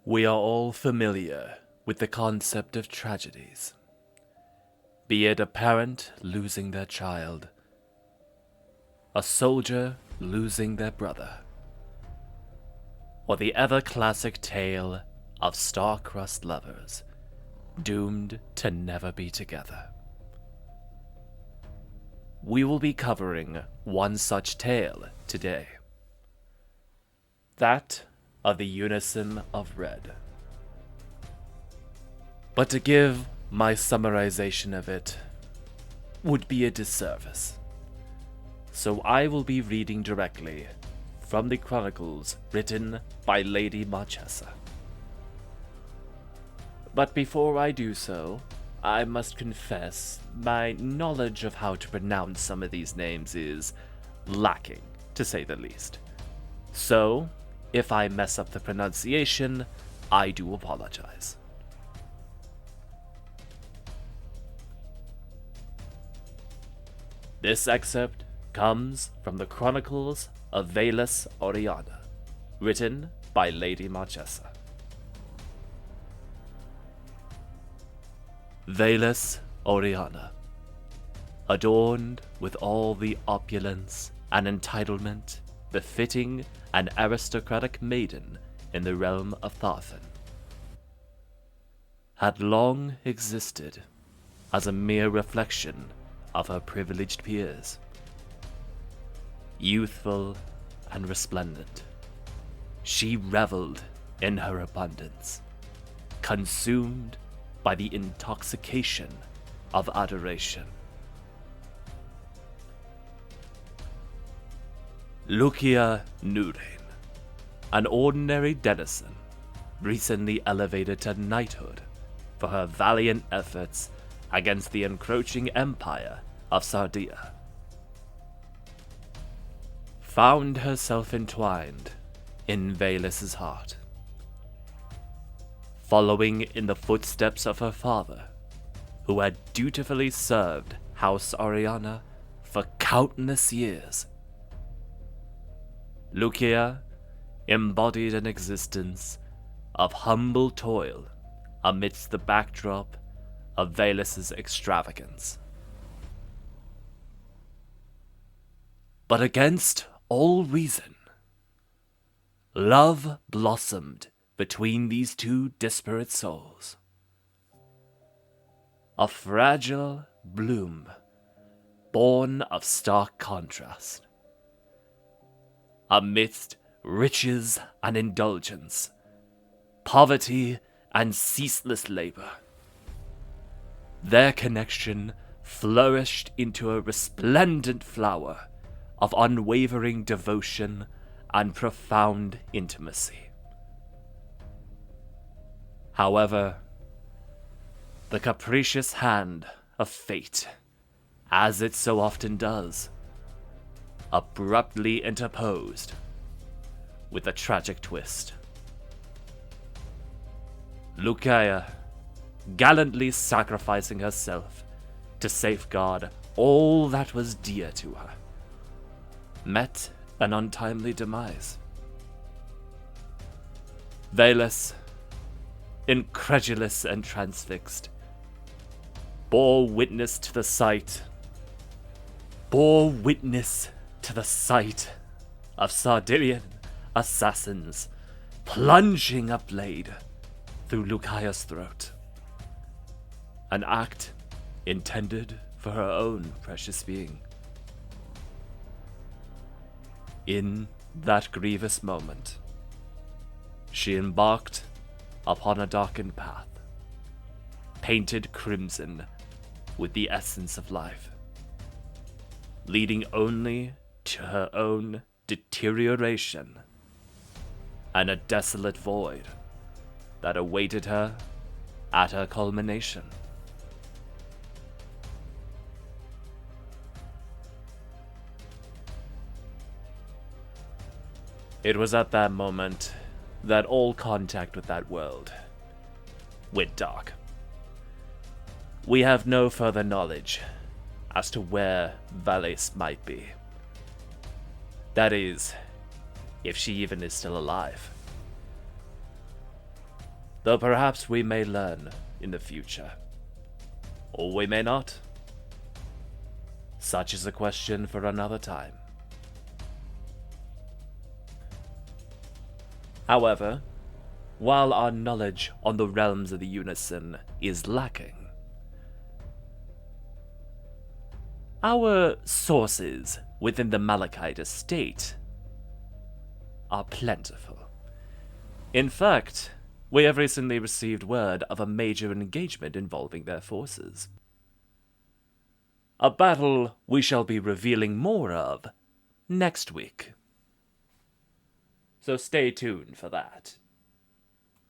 We are all familiar with the concept of tragedies, be it a parent losing their child, a soldier losing their brother, or the ever-classic tale of star-crossed lovers doomed to never be together. We will be covering one such tale today. That of the Unison of Red. But to give my summarization of it would be a disservice. So I will be reading directly from the chronicles written by Lady Marchesa. But before I do so, I must confess my knowledge of how to pronounce some of these names is lacking, to say the least. So, if I mess up the pronunciation, I do apologize. This excerpt comes from the Chronicles of Veles Oriana, written by Lady Marchesa. Veles Oriana, adorned with all the opulence and entitlement befitting an aristocratic maiden in the realm of Tharthan, had long existed as a mere reflection of her privileged peers. Youthful and resplendent, she reveled in her abundance, consumed by the intoxication of adoration. Lucia Nurein, an ordinary denizen, recently elevated to knighthood for her valiant efforts against the encroaching empire of Sardia, found herself entwined in Veles' heart. Following in the footsteps of her father, who had dutifully served House Oriana for countless years, Lucia embodied an existence of humble toil amidst the backdrop of Veles' extravagance. But against all reason, love blossomed between these two disparate souls. A fragile bloom born of stark contrast. Amidst riches and indulgence, poverty and ceaseless labor, their connection flourished into a resplendent flower of unwavering devotion and profound intimacy. However, the capricious hand of fate, as it so often does, abruptly interposed with a tragic twist. Lucia, gallantly sacrificing herself to safeguard all that was dear to her, met an untimely demise. Veles, incredulous and transfixed, bore witness to the sight of Sardinian assassins plunging a blade through Lucia's throat, an act intended for her own precious being. In that grievous moment, she embarked upon a darkened path, painted crimson with the essence of life, leading only to her own deterioration and a desolate void that awaited her at her culmination. It was at that moment that all contact with that world went dark. We have no further knowledge as to where Veles might be. That is, if she even is still alive. Though perhaps we may learn in the future. Or we may not. Such is a question for another time. However, while our knowledge on the realms of the Unison is lacking, our sources within the Malachite estate are plentiful. In fact, we have recently received word of a major engagement involving their forces. A battle we shall be revealing more of next week. So stay tuned for that.